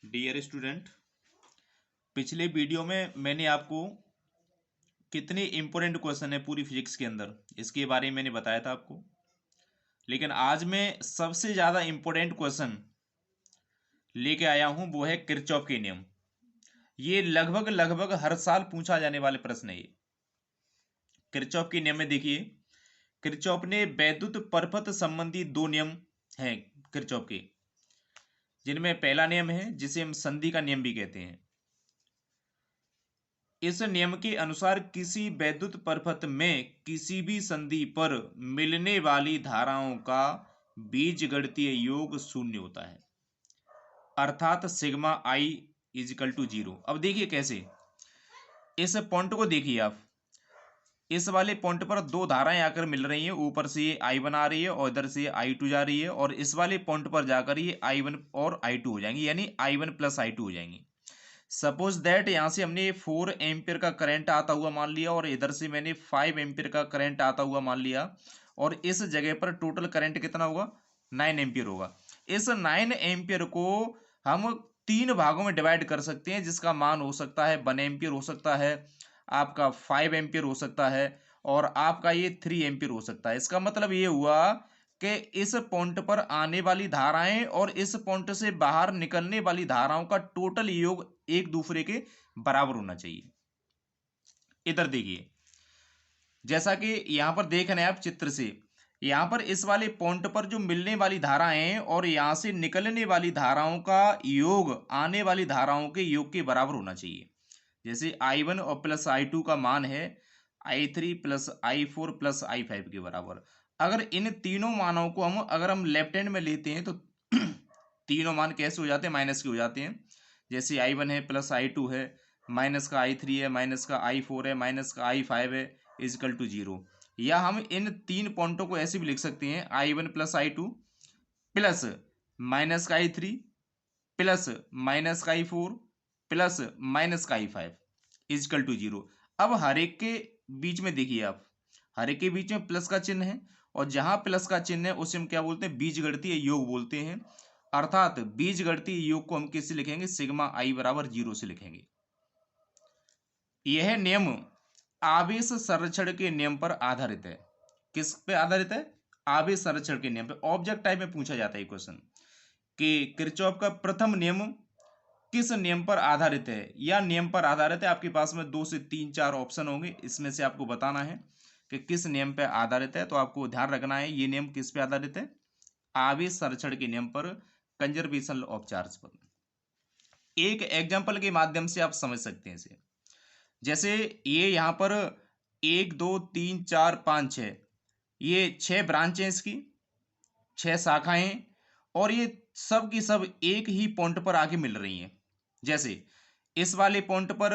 Dear student, पिछले video में मैंने आपको कितने इंपॉर्टेंट क्वेश्चन है पूरी फिजिक्स के अंदर इसके बारे में मैंने बताया था आपको। लेकिन आज मैं सबसे ज़्यादा इंपॉर्टेंट क्वेश्चन लेके आया हूँ, वो है किरचॉफ के नियम। ये लगभग लगभग हर साल पूछा जाने वाले प्रश्न है। ये किरचॉफ के नियम में देखिए, किरचॉफ ने वैद्युत परपथ संबंधी दो नियम हैं किरचॉफ के, जिनमें पहला नियम है जिसे हम संधि का नियम भी कहते हैं। इस नियम के अनुसार किसी वैद्युत परपथ में किसी भी संधि पर मिलने वाली धाराओं का बीजगणितीय योग शून्य होता है, अर्थात sigma i equal to zero. अब देखिए कैसे, इस पॉइंट को देखिए आप, इस वाले पॉइंट पर दो धाराएं आकर मिल रही हैं, ऊपर से ये I1 आ रही है और इधर से I2 जा रही है, और इस वाले पॉइंट पर जाकर ये I1 और I2 हो जाएंगी, यानी I1 प्लस I2 हो जाएंगी। सपोज दैट यहाँ से हमने 4 एम्पियर का करंट आता हुआ मान लिया और इधर से मैंने 5 एम्पियर का करंट आता हुआ मान लिया, और इस जगह पर टोटल करंट कितना होगा, 9 एम्पियर होगा। इस 9 एम्पियर को हम तीन भागों में डिवाइड कर सकते हैं, जिसका मान हो सकता है 1 एम्पियर हो सकता है, आपका 5 एम्पियर हो सकता है, और आपका ये 3 एम्पियर हो सकता है। इसका मतलब ये हुआ कि इस पॉइंट पर आने वाली धाराएं और इस पॉइंट से बाहर निकलने वाली धाराओं का टोटल योग एक दूसरे के बराबर होना चाहिए। इधर देखिए, जैसा कि यहां पर देख रहे हैं आप चित्र से, यहां पर इस वाले पॉइंट पर जो मिलने वाली धाराएं और यहां से निकलने वाली धाराओं का योग आने वाली धाराओं के योग के बराबर होना चाहिए। जैसे I1 और प्लस I2 का मान है I3 plus I4 plus I5 के बराबर। अगर इन तीनों मानों को हम लेफ्ट हैंड में लेते हैं तो तीनों मान कैसे हो जाते हैं, माइनस के हो जाते हैं। जैसे I1 है प्लस I2 है, माइनस का I3 है, माइनस का I4 है, माइनस का I5 है, इजकल टू जीरो। या हम इन तीन पॉइंटों को ऐसे भी लिख सकते हैं, I1 plus I2 plus minus का I3 प्लस माइनस का I4 प्लस माइनस का I5 इजकल टू जीरो। अब हर एक के बीच में देखिए आप, हर एक के बीच में प्लस का चिन्ह है, और जहां प्लस का चिन्ह है उसे हम क्या बोलते हैं, बीजगणितीय योग बोलते हैं। अर्थात बीजगणितीय योग को हम किससे लिखेंगे, सिग्मा आई बराबर जीरो से लिखेंगे। यह नियम आवेश संरक्षण के नियम पर आधारित है। किस पे आधारित है, आवेश संरक्षण के नियम पे। ऑब्जेक्ट टाइप में पूछा जाता है क्वेश्चन कि किरचॉफ का प्रथम नियम किस नियम पर आधारित है, या नियम पर आधारित है। आपके पास में 2 से 3 4 ऑप्शन होंगे, इसमें से आपको बताना है कि किस नियम पर आधारित है। तो आपको ध्यान रखना है ये नियम किस पे आधारित है, आवेश संरक्षण के नियम पर, कंजर्वेशन ऑफ चार्ज पर। एक एग्जाम्पल के माध्यम से आप समझ सकते हैं इसे। जैसे ये यहाँ पर 1 2 3 4 5 6, ये 6 ब्रांच है, इसकी 6 शाखाएं, और ये सब की सब एक ही पॉइंट पर आके मिल रही हैं। जैसे इस वाले पॉइंट पर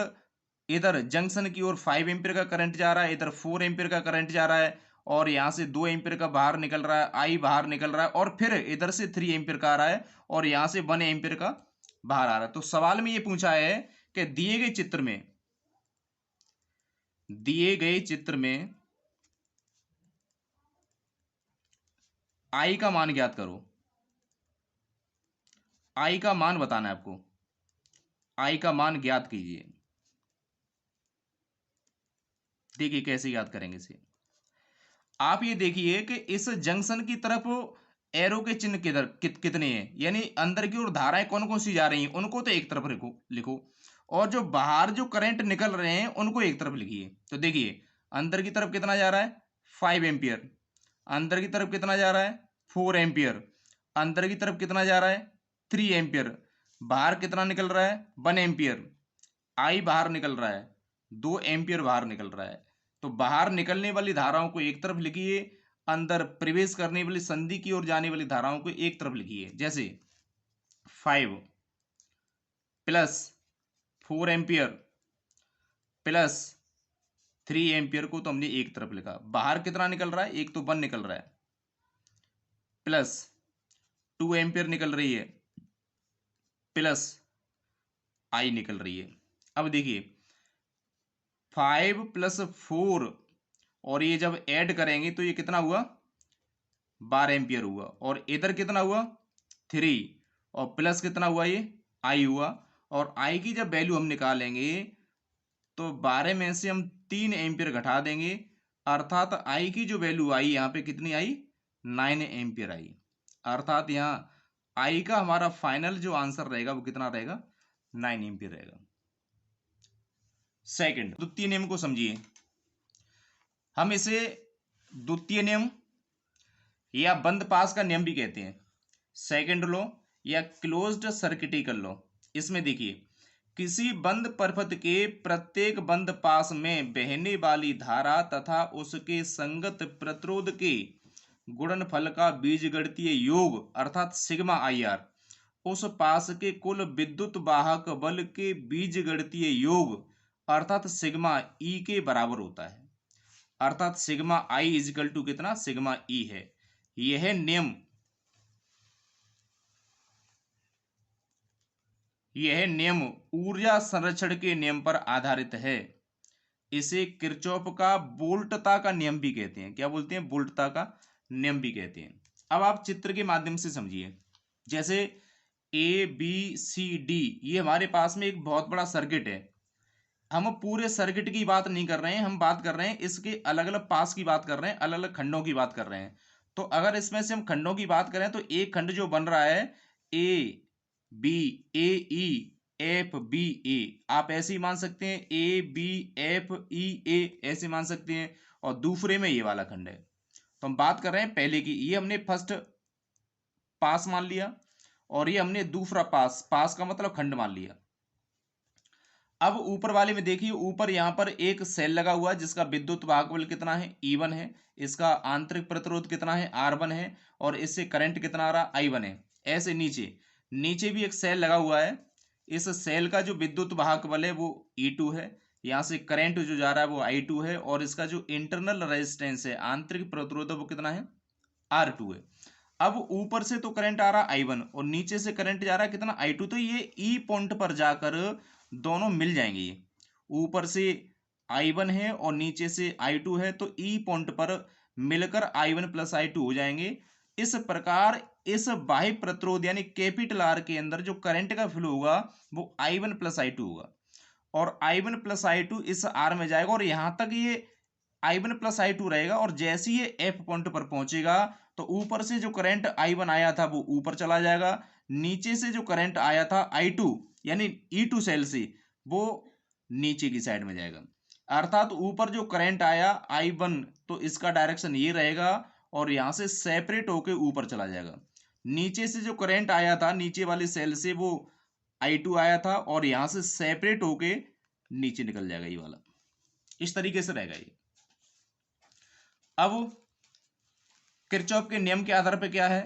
इधर जंक्शन की ओर 5 एम्पीयर का करंट जा रहा है, इधर 4 एम्पीयर का करंट जा रहा है, और यहां से 2 एम्पीयर का बाहर निकल रहा है, आई बाहर निकल रहा है, और फिर इधर से 3 एम्पीयर का आ रहा है, और यहां से 1 एम्पीयर का बाहर आ रहा है। तो सवाल में ये पूछा है कि दिए गए चित्र में आई का मान ज्ञात करो। आई का मान बताना है आपको, आई का मान ज्ञात कीजिए। देखिए कैसे याद करेंगे इसे। आप ये देखिए कि इस जंक्शन की तरफ एरो के चिन्ह कितने हैं, यानी अंदर की ओर धाराएं कौन कौन सी जा रही हैं, उनको तो एक तरफ लिखो लिखो, और जो बाहर जो करंट निकल रहे हैं उनको एक तरफ लिखिए। तो देखिए अंदर की तरफ कितना जा रहा है, 5 एम्पियर, अंदर की तरफ कितना जा रहा है, 4 एम्पियर, अंदर की तरफ कितना जा रहा है, 3 एम्पियर, बाहर कितना निकल रहा है, 1 एम्पियर, आई बाहर निकल रहा है, 2 एम्पियर बाहर निकल रहा है। तो बाहर निकलने वाली धाराओं को एक तरफ लिखिए, अंदर प्रवेश करने वाली संधि की ओर जाने वाली धाराओं को एक तरफ लिखिए। जैसे 5 प्लस 4 एम्पियर प्लस 3 एम्पियर को तो हमने एक तरफ लिखा, बाहर कितना निकल रहा है, एक तो 1 निकल रहा है, प्लस 2 एम्पियर निकल रही है, प्लस आई निकल रही है। अब देखिए 5 प्लस 4, और ये जब ऐड करेंगे तो ये कितना हुआ, 12 एम्पियर हुआ, और इधर कितना हुआ, 3, और प्लस कितना हुआ, ये आई हुआ, और आई की जब वैल्यू हम निकालेंगे तो 12 में से हम 3 एम्पियर घटा देंगे, अर्थात आई की जो वैल्यू आई यहाँ पे कितनी आई, 9 एम्पियर आई। अर्थात यहाँ आई का हमारा फाइनल जो आंसर रहेगा वो कितना रहेगा, 9 एम्पियर रहेगा। सेकंड, द्वितीय नियम को समझिए। हम इसे द्वितीय नियम या बंद पास का नियम भी कहते हैं, सेकंड लॉ या क्लोज्ड सर्किटिकल लॉ। इसमें देखिए, किसी बंद परपथ के प्रत्येक बंद पास में बहने वाली धारा तथा उसके संगत प्रतिरोध के गुणनफल का बीजगणितीय योग अर्थात सिग्मा आई आर उस पास के कुल विद्युत वाहक बल के बीजगणितीय योग अर्थात सिग्मा ई के बराबर होता है। अर्थात सिग्मा आई इजिकल टू कितना, सिग्मा ई है। यह नियम ऊर्जा संरक्षण के नियम पर आधारित है। इसे किरचॉफ का वोल्टता का नियम भी कहते हैं। क्या बोलते हैं, वोल्टता का नियम भी कहते हैं। अब आप चित्र के माध्यम से समझिए। जैसे ए बी सी डी, ये हमारे पास में एक बहुत बड़ा सर्किट है। हम पूरे सर्किट की बात नहीं कर रहे हैं, हम बात कर रहे हैं इसके अलग अलग पास की बात कर रहे हैं, अलग अलग खंडों की बात कर रहे हैं। तो अगर इसमें से हम खंडों की बात करें तो एक खंड जो बन रहा है A B, A E F B A, आप ऐसे ही मान सकते हैं, ए बी एफ ई ए ऐसे मान सकते हैं। और दूसरे में ये वाला खंड है। तो हम बात कर रहे हैं पहले की, ये हमने फर्स्ट पास मान लिया और ये हमने दूसरा पास, पास का मतलब खंड मान लिया। अब ऊपर वाले में देखिए, ऊपर यहां पर एक सेल लगा हुआ है जिसका विद्युत वाहक बल कितना है, E1 है। इसका आंतरिक प्रतिरोध कितना है, R1 है। और इससे करंट कितना आ रहा, I1 है। ऐसे नीचे नीचे भी एक सेल लगा हुआ है। इस सेल का जो विद्युत वाहक बल है वो E2 है। यहां से करंट जो जा रहा है वो I2 है। और इसका जो इंटरनल रेजिस्टेंस है, आंतरिक प्रतिरोध, वो कितना है, R2 है। अब ऊपर से तो करंट आ रहा है I1 और नीचे से करंट जा रहा है कितना, I2। तो ये ई पॉइंट पर जाकर दोनों मिल जाएंगे। ये ऊपर से I1 है और नीचे से I2 है, तो ई पॉइंट पर मिलकर I1 प्लस I2 हो जाएंगे। इस प्रकार इस बाह्य प्रतिरोध यानी कैपिटल आर के अंदर जो करंट का फ्लो होगा वो I1 प्लस I2 होगा। और I1 प्लस I2 इस आर में जाएगा और यहां तक ये I1 प्लस I2 रहेगा। और जैसे ही ये एफ पॉइंट पर पहुंचेगा तो ऊपर से जो करंट I1 आया था वो ऊपर चला जाएगा, नीचे से जो करंट आया था I2 यानी E2 सेल से, वो नीचे की साइड में जाएगा। अर्थात ऊपर जो करंट आया I1, तो इसका डायरेक्शन ये रहेगा और यहां से सेपरेट होके ऊपर चला जाएगा। नीचे से जो करंट आया था नीचे वाली सेल से, वो I2 आया था और यहां से सेपरेट होके नीचे निकल जाएगा ये वाला। इस तरीके से रहेगा ये। अब किरचॉफ के नियम के आधार पर क्या है,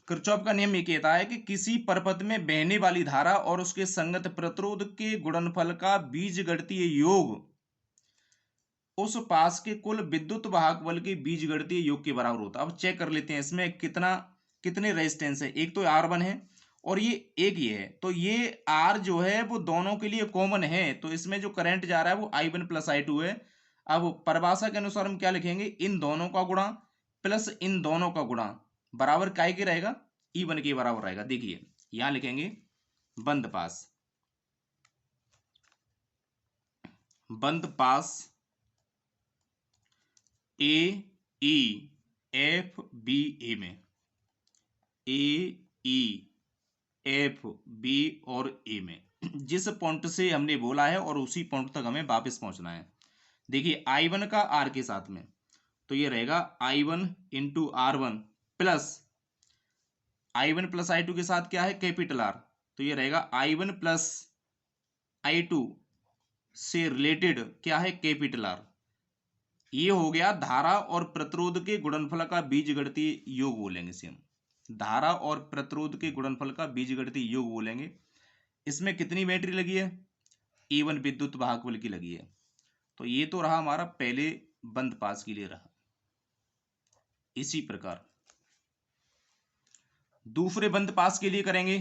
किरचॉफ का नियम ये कहता है कि किसी परपथ में बहने वाली धारा और उसके संगत प्रतिरोध के गुणनफल का बीजगणितीय योग उस पास के कुल विद्युत वाहक बल के बीजगणितीय योग के बराबर होता है। अब चेक कर लेते हैं इसमें कितने रेजिस्टेंस है। एक तो R1 है और ये है। तो ये R जो है वो दोनों के लिए कॉमन है, तो इसमें जो करंट जा रहा है वो I1 प्लस I2 है। अब परिभाषा के अनुसार हम क्या लिखेंगे, इन दोनों का गुणा प्लस इन दोनों का गुणा बराबर काय के रहेगा, E1 के बराबर रहेगा। देखिए यहां लिखेंगे बंद पास, बंद पास ए ई एफ बी ए में, ए ई एफ बी और ए में जिस पॉइंट से हमने बोला है और उसी पॉइंट तक हमें वापस पहुंचना है। देखिए I1 का R के साथ में, तो ये रहेगा I1 into R1 plus I1 plus I2 के साथ क्या है, कैपिटल R, तो ये रहेगा I1 प्लस I2 से रिलेटेड क्या है, कैपिटल R। ये हो गया धारा और प्रतिरोध के गुणनफल का बीजगणितीय योग बोलेंगे इसे हम। धारा और प्रतिरोध के गुणनफल का बीजगणितीय योग बोलेंगे। इसमें कितनी बैटरी लगी है, E1 विद्युत वाहक बल की लगी है। तो ये तो रहा हमारा पहले बंद पास के लिए रहा। इसी प्रकार दूसरे बंद पास के लिए करेंगे।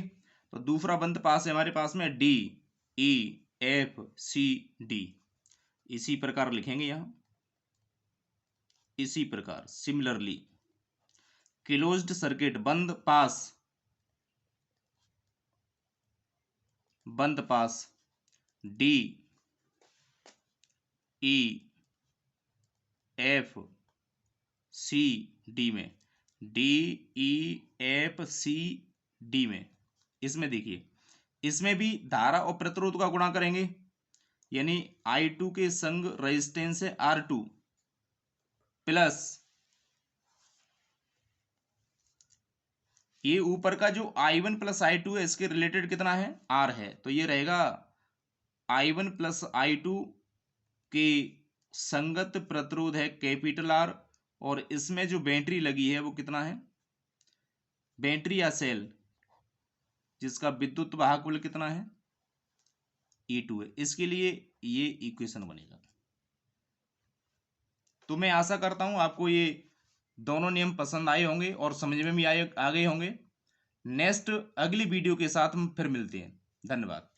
तो दूसरा बंद पास है हमारे पास में D E F C D, इसी प्रकार लिखेंगे यहां। इसी प्रकार सिमिलरली क्लोज्ड सर्किट बंद पास बंद पास D E F C D में, D E F C D में। इसमें देखिए, इसमें भी धारा और प्रतिरोध का गुणा करेंगे, यानी I2 के संग रेजिस्टेंस है R2 प्लस ये ऊपर का जो I1 प्लस I2 है, इसके रिलेटेड कितना है, R है, तो ये रहेगा I1 प्लस I2 के संगत प्रतिरोध है कैपिटल R, और इसमें जो बैटरी लगी है वो कितना है, बैटरी या सेल जिसका विद्युत वाहक बल कितना है, E2 है। इसके लिए ये इक्वेशन बनेगा। तो मैं आशा करता हूं आपको ये दोनों नियम पसंद आए होंगे और समझ में भी आ गए होंगे। नेक्स्ट अगली वीडियो के साथ हम फिर मिलते हैं। धन्यवाद।